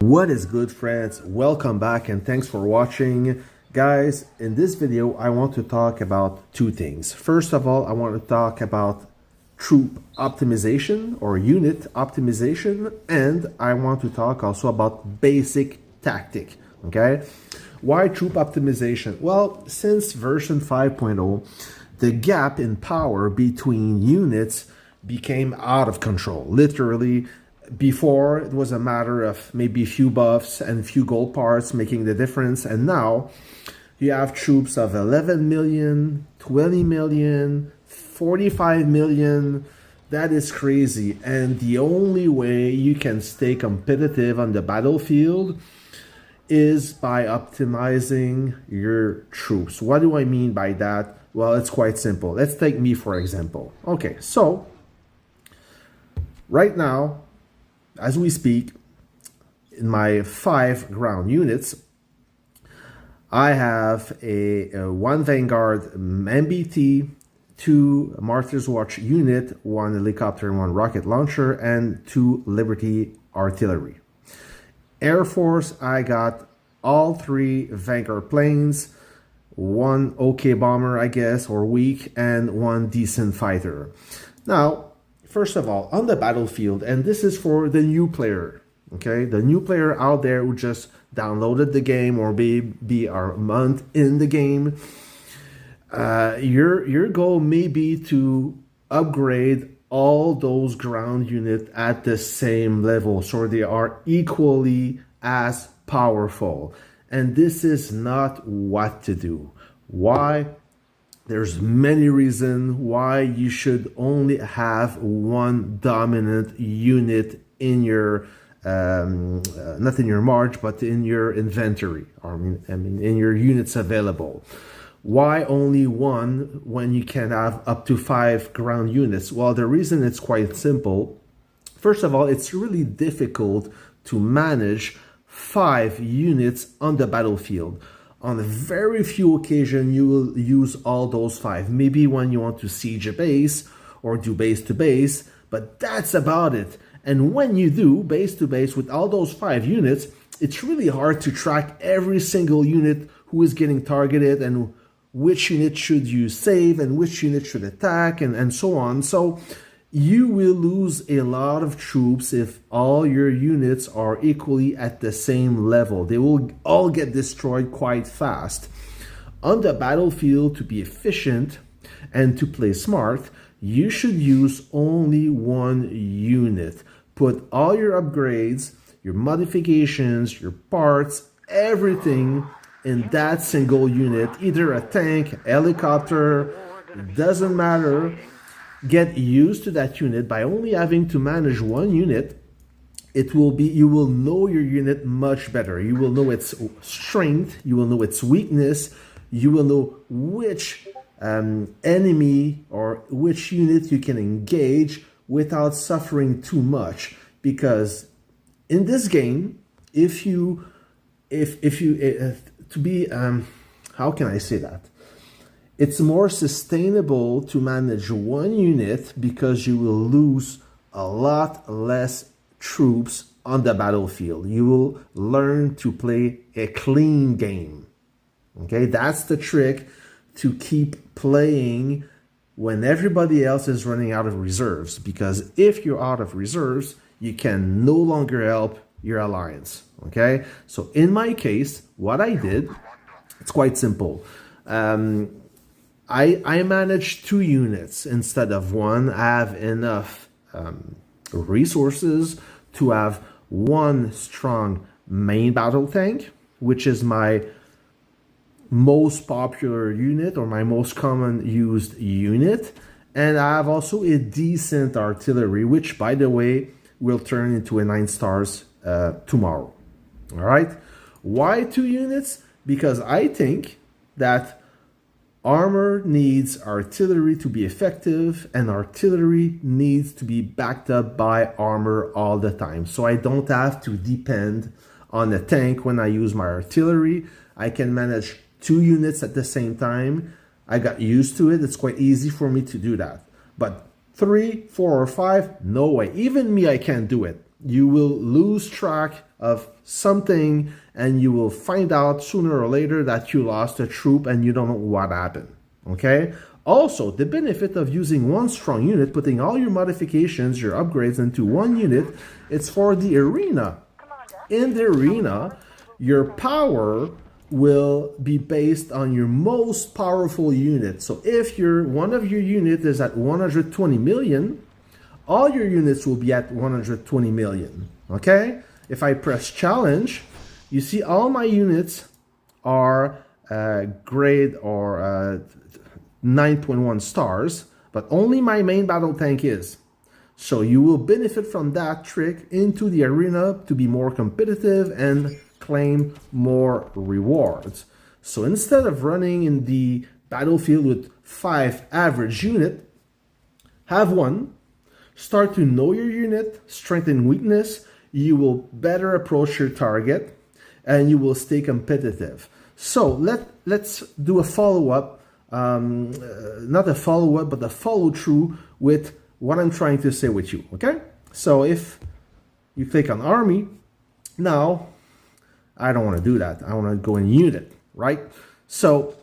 What is good, friends? Welcome back and thanks for watching. Guys, in this video I want to talk about two things. First of all, I want to talk about troop optimization or unit optimization, and I want to talk also about basic tactic. Okay, why troop optimization? Well, since version 5.0, the gap in power between units became out of control. Literally, before it was a matter of maybe a few buffs and a few gold parts making the difference, and now you have troops of 11 million, 20 million, 45 million. That is crazy, and the only way you can stay competitive on the battlefield is by optimizing your troops. What do I mean by that? Well, it's quite simple. Let's take me for example. Okay, so right now, as we speak, in my 5 ground units, I have a 1 Vanguard MBT, 2 Martyr's Watch unit, 1 helicopter and 1 rocket launcher, and 2 Liberty artillery. Air Force, I got all 3 Vanguard planes, 1 OK bomber, I guess, or weak, and 1 decent fighter. Now, first of all, on the battlefield, and this is for the new player, okay? The new player out there who just downloaded the game or maybe are a month in the game, your goal may be to upgrade all those ground units at the same level so they are equally as powerful. And this is not what to do. Why? There's many reasons why you should only have one dominant unit in your, not in your march, but in your inventory, or I mean in your units available. Why only one when you can have up to 5 ground units? Well, the reason is quite simple. First of all, it's really difficult to manage 5 units on the battlefield. On very few occasions, you will use all those 5. Maybe when you want to siege a base or do base to base, but that's about it. And when you do base to base with all those 5 units, it's really hard to track every single unit who is getting targeted and which unit should you save and which unit should attack and so on. So you will lose a lot of troops if all your units are equally at the same level. They will all get destroyed quite fast. On the battlefield, to be efficient and to play smart, you should use only one unit. Put all your upgrades, your modifications, your parts, everything in that single unit, either a tank, helicopter, it doesn't matter. Get used to that unit. By only having to manage one unit, you will know your unit much better. You will know its strength, you will know its weakness, you will know which enemy or which unit you can engage without suffering too much. Because in this game, how can I say that? It's more sustainable to manage one unit because you will lose a lot less troops on the battlefield. You will learn to play a clean game. Okay, that's the trick, to keep playing when everybody else is running out of reserves. Because if you're out of reserves, you can no longer help your alliance. Okay, so in my case, what I did, it's quite simple. I managed 2 units instead of 1. I have enough resources to have 1 strong main battle tank, which is my most popular unit or my most common used unit. And I have also a decent artillery, which, by the way, will turn into a 9 stars tomorrow. All right. Why 2 units? Because I think that armor needs artillery to be effective, and artillery needs to be backed up by armor all the time. So I don't have to depend on a tank when I use my artillery. I can manage 2 units at the same time. I got used to it. It's quite easy for me to do that. But 3, 4, or 5, no way. Even me, I can't do it. you will lose track of something, and you will find out sooner or later that you lost a troop and you don't know what happened. Okay? Also, the benefit of using one strong unit, putting all your modifications, your upgrades into one unit, it's for the arena. In the arena, your power will be based on your most powerful unit. So if one of your unit is at 120 million, all your units will be at 120 million. Okay? If I press challenge, you see all my units are grade or 9.1 stars, but only my main battle tank is. So you will benefit from that trick into the arena to be more competitive and claim more rewards. So instead of running in the battlefield with 5 average units, have one, start to know your unit, strength and weakness, you will better approach your target, and you will stay competitive. So let's do a follow-up, not a follow-up, but a follow-through with what I'm trying to say with you, okay? So if you click on army, now, I don't want to do that. I want to go in unit, right? So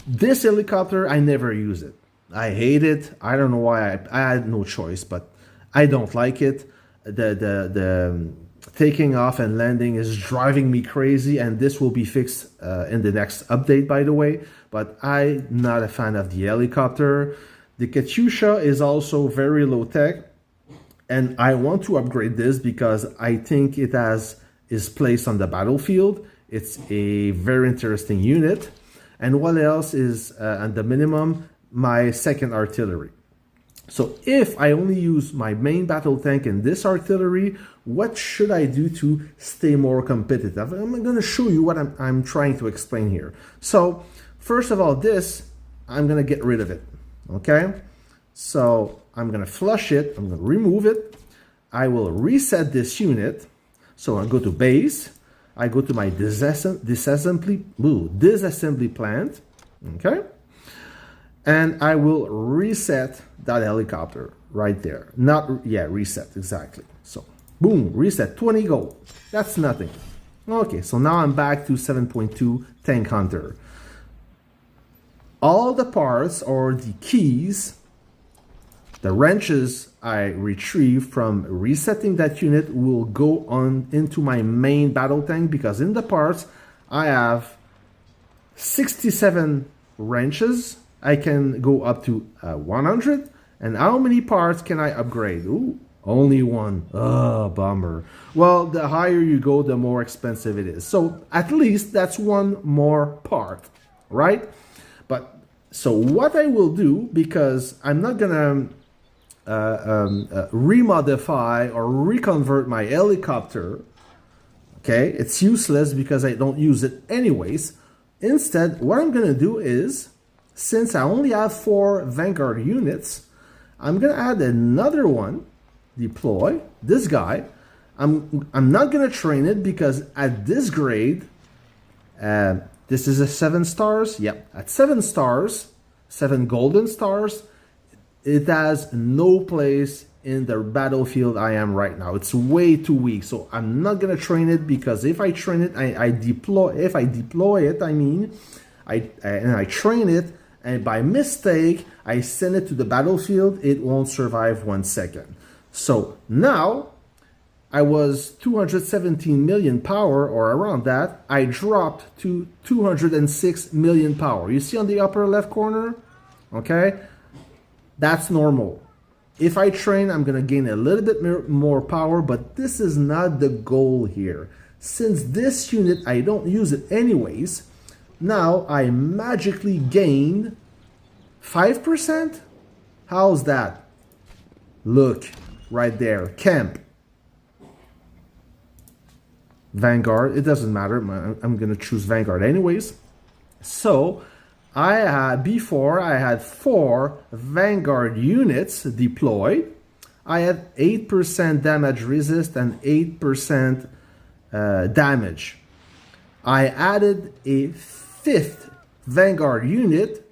this helicopter, I never use it. I hate it. I don't know why. I had no choice, but I don't like it. The taking off and landing is driving me crazy, and this will be fixed in the next update, by the way. But I'm not a fan of the helicopter. The Katyusha is also very low tech, and I want to upgrade this because I think it has its place on the battlefield. It's a very interesting unit. And what else is at the minimum? My second artillery. So if I only use my main battle tank and this artillery, what should I do to stay more competitive? I'm going to show you what I'm trying to explain here. So first of all, this, I'm going to get rid of it. Okay? So I'm going to flush it. I'm going to remove it. I will reset this unit. So I go to base. I go to my disassembly plant. Okay? And I will reset that helicopter right there. Reset, exactly. So, boom, reset, 20 gold. That's nothing. Okay, so now I'm back to 7.2 Tank Hunter. All the parts or the keys, the wrenches I retrieve from resetting that unit will go on into my main battle tank, because in the parts, I have 67 wrenches. I can go up to 100. And how many parts can I upgrade? Ooh, only one. Oh, bummer. Well, the higher you go, the more expensive it is. So at least that's one more part, right? But so what I will do, because I'm not gonna remodify or reconvert my helicopter, okay? It's useless because I don't use it anyways. Instead, what I'm gonna do is, since I only have 4 Vanguard units, I'm gonna add another one, deploy, this guy. I'm not gonna train it because at this grade, this is a 7 stars, yep. At 7 stars, 7 golden stars, it has no place in the battlefield I am right now. It's way too weak, so I'm not gonna train it, because if I train it, I deploy it, I mean, I train it, and by mistake, I send it to the battlefield, it won't survive 1 second. So now, I was 217 million power, or around that. I dropped to 206 million power. You see on the upper left corner? Okay? That's normal. If I train, I'm going to gain a little bit more power, but this is not the goal here. Since this unit, I don't use it anyways, now I magically gained 5%? How's that? Look, right there, camp. Vanguard, it doesn't matter, I'm gonna choose Vanguard anyways. So, before I had 4 Vanguard units deployed. I had 8% damage resist and 8% damage. I added a 5th Vanguard unit,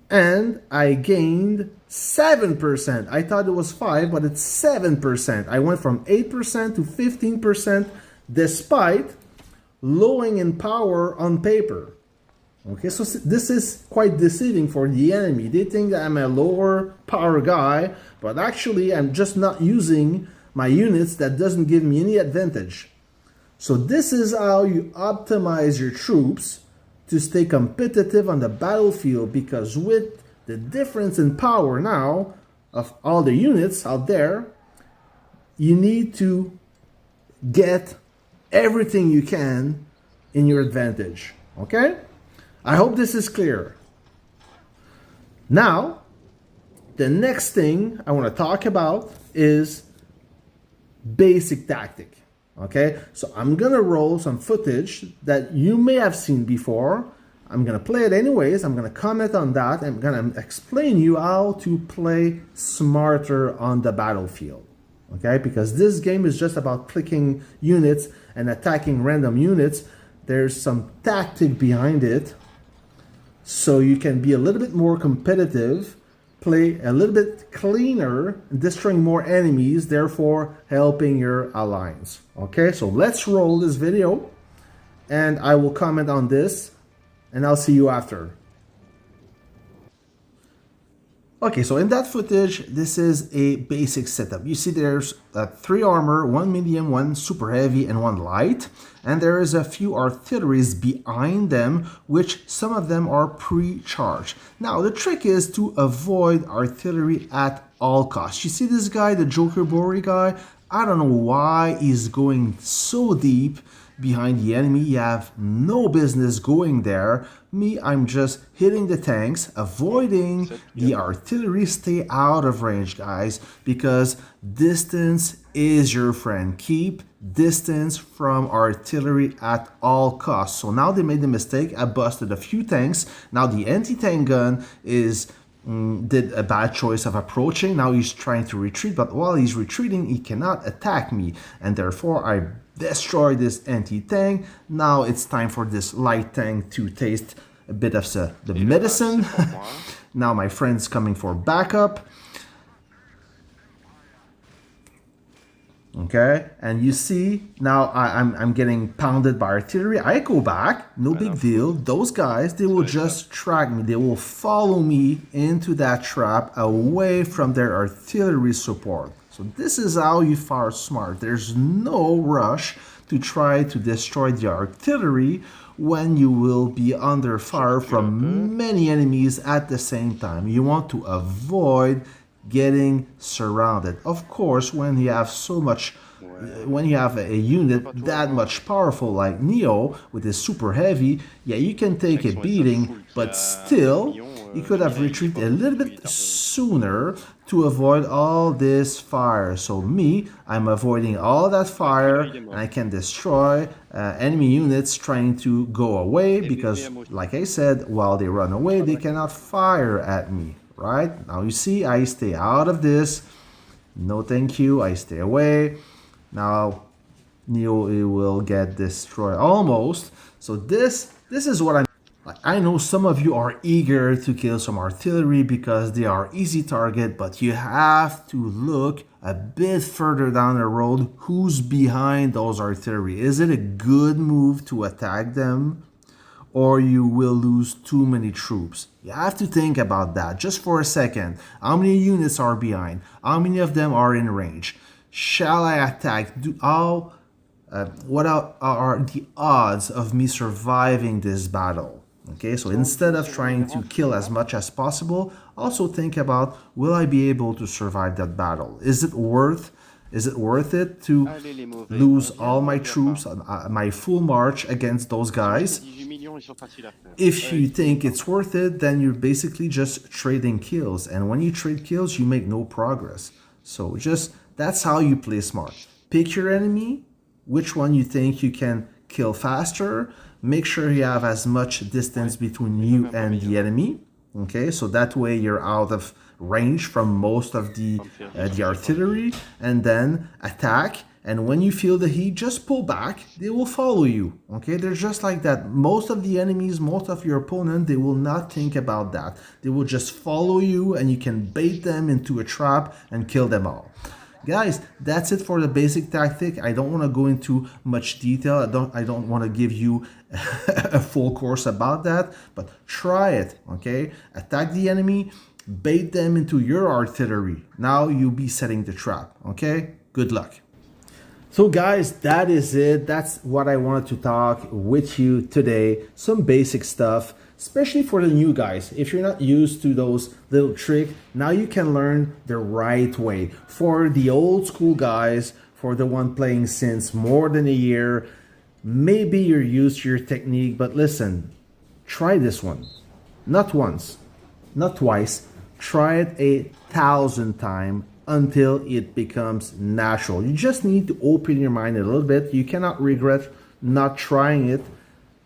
and I gained 7%. I thought it was 5, but it's 7%. I went from 8% to 15% despite lowering in power on paper. Okay, so this is quite deceiving for the enemy. They think that I'm a lower power guy, but actually I'm just not using my units. That doesn't give me any advantage. So this is how you optimize your troops to stay competitive on the battlefield, because with the difference in power now of all the units out there, you need to get everything you can in your advantage. Okay? I hope this is clear. Now, the next thing I want to talk about is basic tactic. Okay, so I'm gonna roll some footage that you may have seen before. I'm gonna play it anyways. I'm gonna comment on that. I'm gonna explain you how to play smarter on the battlefield. Okay, because this game is just about clicking units and attacking random units. There's some tactic behind it, so you can be a little bit more competitive, play a little bit cleaner, destroying more enemies, therefore helping your alliance. Okay, so let's roll this video and I will comment on this and I'll see you after. Okay, so in that footage, this is a basic setup. You see there's 3 armor, 1 medium, 1 super heavy, and 1 light. And there is a few artilleries behind them, which some of them are pre-charged. Now, the trick is to avoid artillery at all costs. You see this guy, the Joker Bori guy? I don't know why he's going so deep behind the enemy. You have no business going there. Me, I'm just hitting the tanks, avoiding the artillery. Stay out of range, guys, because distance is your friend. Keep distance from artillery at all costs. So now they made the mistake. I busted a few tanks. Now the anti-tank gun did a bad choice of approaching. Now he's trying to retreat, but while he's retreating, he cannot attack me, and therefore I destroy this anti-tank. Now it's time for this light tank to taste a bit of the medicine. Now my friend's coming for backup. Okay, and you see now I'm getting pounded by artillery. I go back, no big deal. Those guys, they will just track me. They will follow me into that trap away from their artillery support. So this is how you fire smart. There's no rush to try to destroy the artillery when you will be under fire from many enemies at the same time. You want to avoid getting surrounded. Of course, when you have so much, when you have a unit that much powerful like Neo with his super heavy, yeah, you can take a beating, but still you could have retreated a little bit sooner to avoid all this fire. So me, I'm avoiding all that fire, and I can destroy enemy units trying to go away, because like I said, while they run away, they cannot fire at me. Right? Now you see, I stay out of this. No thank you, I stay away. Now Neo will get destroyed almost. So this is what I know some of you are eager to kill some artillery because they are easy target, but you have to look a bit further down the road. Who's behind those artillery? Is it a good move to attack them, or you will lose too many troops? You have to think about that just for a second. How many units are behind? How many of them are in range? Shall I attack? What are the odds of me surviving this battle? Okay, so instead of trying to kill as much as possible, also think about, will I be able to survive that battle? Is it worth it to lose all my troops, my full march against those guys? If you think it's worth it, then you're basically just trading kills. And when you trade kills, you make no progress. So that's how you play smart. Pick your enemy, which one you think you can kill faster. Make sure you have as much distance between you and the enemy. Okay, so that way you're out of range from most of the artillery, and then attack. And when you feel the heat, just pull back. They will follow you. Okay, they're just like that. Most of the enemies, most of your opponent, they will not think about that. They will just follow you, and you can bait them into a trap and kill them all. Guys, that's it for the basic tactic. I don't want to go into much detail. I don't want to give you a full course about that, but try it. Okay, attack the enemy, bait them into your artillery. Now you'll be setting the trap. Okay, good luck. So guys, that is it. That's what I wanted to talk with you today. Some basic stuff, especially for the new guys. If you're not used to those little tricks, now you can learn the right way. For the old school guys, for the one playing since more than a year, maybe you're used to your technique, but listen, try this one. Not once, not twice. Try it 1,000 times until it becomes natural. You just need to open your mind a little bit. You cannot regret not trying it.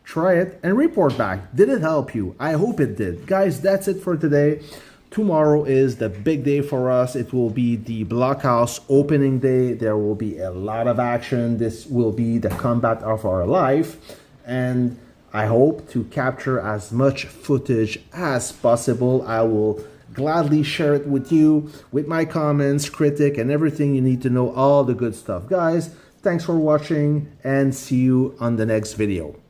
Try it and report back. Did it help you? I hope it did. Guys, that's it for today. Tomorrow is the big day for us. It will be the Blockhouse opening day. There will be a lot of action. This will be the combat of our life. And I hope to capture as much footage as possible. I will gladly share it with you, with my comments, critic, and everything you need to know, all the good stuff. Guys, thanks for watching, and see you on the next video.